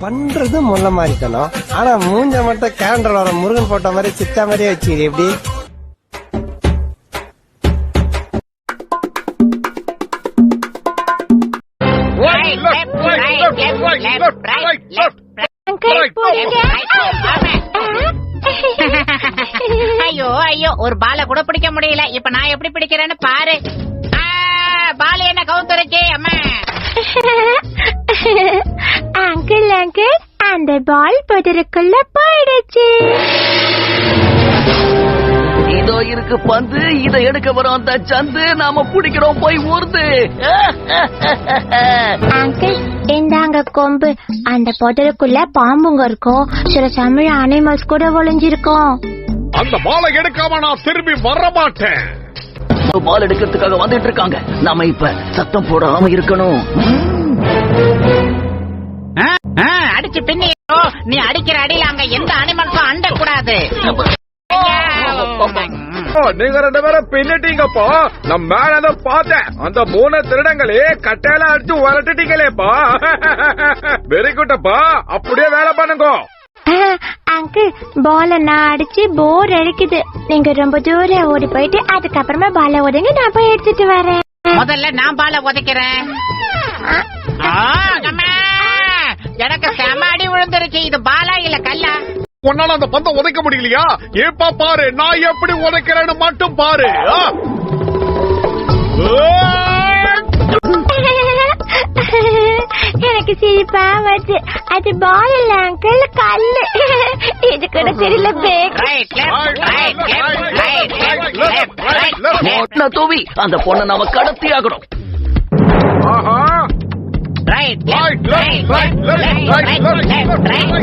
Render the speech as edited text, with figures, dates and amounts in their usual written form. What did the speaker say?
பண்றது முள்ள மாறிக்கணும். ஆனா மூஞ்ச மட்டும் கேலண்டர் வர முருகன் போட்ட மாதிரி சித்தா மாதிரியே வச்சு எப்படி? ஐயோ ஐயோ, ஒரு பால கூட பிடிக்க முடியல. இப்ப நான் எப்படி பிடிக்கிறேன்னு பாரு. பால் என்ன கவுத்துருச்சு அம்மா. அங்கிள் அங்கிள், அந்த பால் புதருக்குள்ள போயிடுச்சு. இதோ இருக்கு பந்து, இதை எடுக்க வரோம் அந்த சந்து, நாம பிடிக்கிறோம் போய் ஊர்ந்து. அங்கிள் இந்தாங்க கொம்பு. அந்த புதருக்குள்ள பாம்புங்க இருக்கும், சில தமிழ் அனிமல்ஸ் கூட ஒளிஞ்சிருக்கும். அந்த பாலை எடுக்காம நான் திரும்பி வர மாட்டேன். பால் எடுக்கிறதுக்காக வந்துட்டு இருக்காங்க. நாம இப்ப சத்தம் போடாம இருக்கணும். அடிச்சு பின்னியோ, நீ அடிக்கிற அடியில அங்க எந்த அனிமல்ஸும் அண்ட கூடாது. நீங்க 2 பேரும் பின்னிட்டீங்கப்பா. நான் மேல பார்த்தேன். அந்த 3 திருடங்களே கட்டையில அடிச்சு உரட்டிட்டீங்களேப்பா. வெரி குட்டப்பா, அப்படியே வேலை பண்ணுங்க. அங்கிள், பால நான் அடிச்சு போர் அடிக்குது. நீங்க ரொம்ப தூரம் ஓடி போயிட்டு அதுக்கப்புறமா பால உதங்க, நான் போய் எடுத்துட்டு வரேன். முதல்ல நான் பால உதைக்கிறேன். எனக்கு செம அடி விழுந்துருச்சு. இது பாலா இல்ல கல்லா? உன்னால அந்த பந்தை உதைக்க முடியலையா? ஏப்பா பாரு, நான் எப்படி உதைக்கிறேன்னு மட்டும் பாரு. எனக்கு சிரிப்பா வருது. அது பால் இல்ல அங்கிள், கல்லு. இது கூட தெரியல. தூவி அந்த பொண்ணை நாம கடத்தி ஆகணும். Right, left, right, left, right, left, right, left, right.